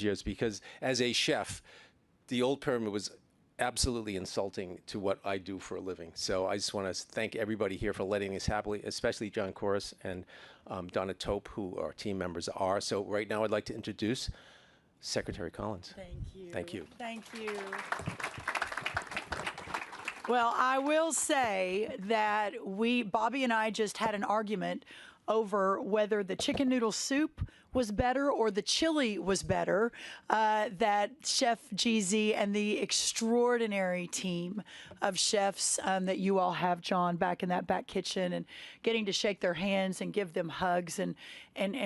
years, because as a chef, the old pyramid was absolutely insulting to what I do for a living. So I just want to thank everybody here for letting us happily, especially John Corus and Donna Tope, who our team members are. So right now I'd like to introduce Secretary Collins. Thank you. Thank you. Thank you. Well, I will say that Bobby and I just had an argument over whether the chicken noodle soup was better or the chili was better, that Chef GZ and the extraordinary team of chefs that you all have, John, back in that back kitchen, and getting to shake their hands and give them hugs and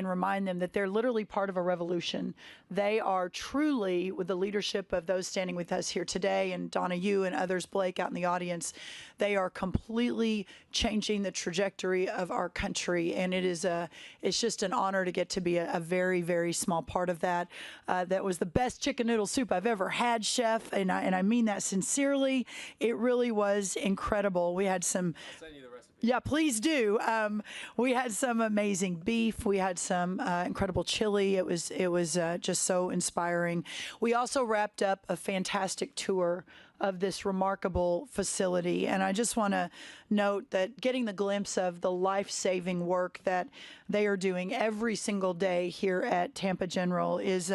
remind them that they're literally part of a revolution. They are truly, with the leadership of those standing with us here today, and Donna, you and others, Blake, out in the audience, they are completely changing the trajectory of our country, and it's just an honor to get to be a very, very small part of that. That was the best chicken noodle soup I've ever had, Chef, and I mean that sincerely. It really was incredible. We had some. I'll send you the recipe. Yeah, please do. We had some amazing beef. We had some incredible chili. It was just so inspiring. We also wrapped up a fantastic tour of this remarkable facility. And I just want to note that getting the glimpse of the life-saving work that they are doing every single day here at Tampa General is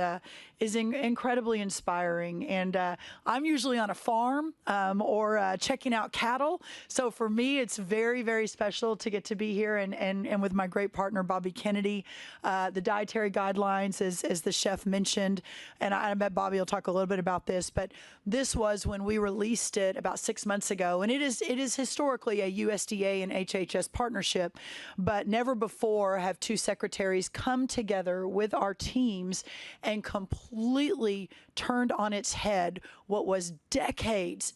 incredibly inspiring. And I'm usually on a farm or checking out cattle. So for me, it's very, very special to get to be here and with my great partner, Bobby Kennedy. The dietary guidelines, as the chef mentioned, and I bet Bobby will talk a little bit about this, but this was when we released it about 6 months ago. And it is historically a USDA and HHS partnership, but never before have two secretaries come together with our teams and completely turned on its head what was decades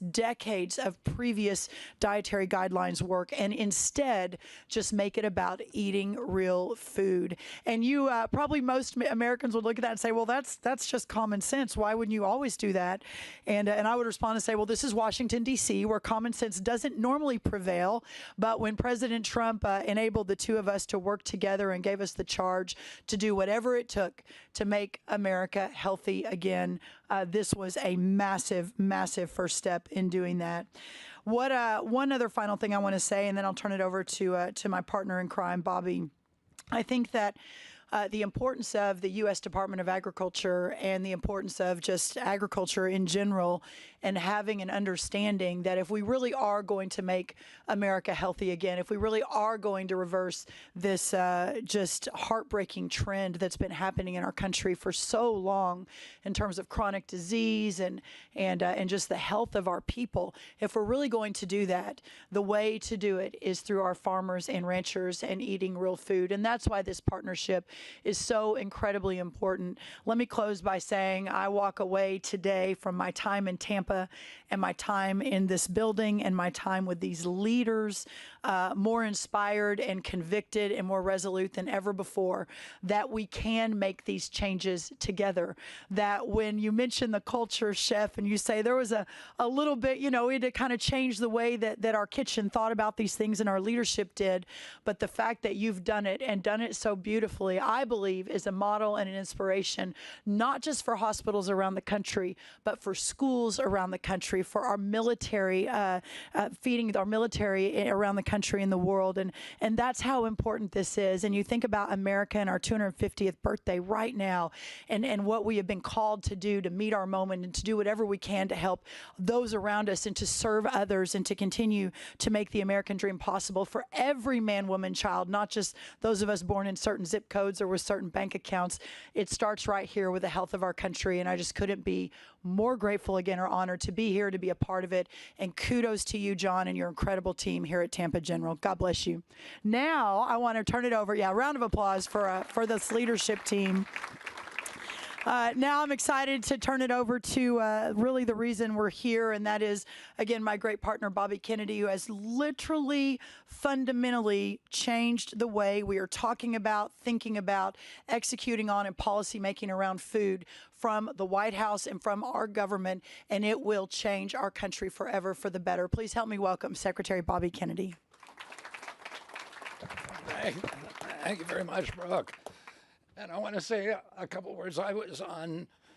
of previous dietary guidelines work, and instead just make it about eating real food. And you probably most Americans would look at that and say, well, that's just common sense. Why wouldn't you always do that? And I would respond and say, well, this is Washington, D.C., where common sense doesn't normally prevail. But when President Trump enabled the two of us to work together and gave us the charge to do whatever it took to make America healthy again, this was a massive, massive first step in doing that. One other final thing I want to say, and then I'll turn it over to my partner in crime, Bobby. I think that the importance of the U.S. Department of Agriculture and the importance of just agriculture in general, and having an understanding that if we really are going to make America healthy again, if we really are going to reverse this just heartbreaking trend that's been happening in our country for so long in terms of chronic disease and just the health of our people, if we're really going to do that, the way to do it is through our farmers and ranchers and eating real food. And that's why this partnership is so incredibly important. Let me close by saying I walk away today from my time in Tampa and my time in this building and my time with these leaders more inspired and convicted and more resolute than ever before that we can make these changes together. That when you mention the culture, Chef, and you say there was a little bit, we had to kind of change the way that our kitchen thought about these things and our leadership did, but the fact that you've done it and done it so beautifully, I believe, is a model and an inspiration, not just for hospitals around the country, but for schools around the country, for our military, feeding our military around the country and the world. And that's how important this is. And you think about America and our 250th birthday right now, and what we have been called to do to meet our moment and to do whatever we can to help those around us and to serve others and to continue to make the American dream possible for every man, woman, child, not just those of us born in certain zip codes or with certain bank accounts. It starts right here with the health of our country. And I just couldn't be more grateful again or honored to be here, to be a part of it. And kudos to you, John, and your incredible team here at Tampa General. God bless you. Now I want to turn it over. Yeah, a round of applause for this leadership team. Now I'm excited to turn it over to really the reason we're here, and that is, again, my great partner, Bobby Kennedy, who has literally fundamentally changed the way we are talking about, thinking about, executing on, and policy making around food from the White House and from our government, and it will change our country forever for the better. Please help me welcome Secretary Bobby Kennedy. Thank you very much, Brooke. And I want to say a couple words. I was on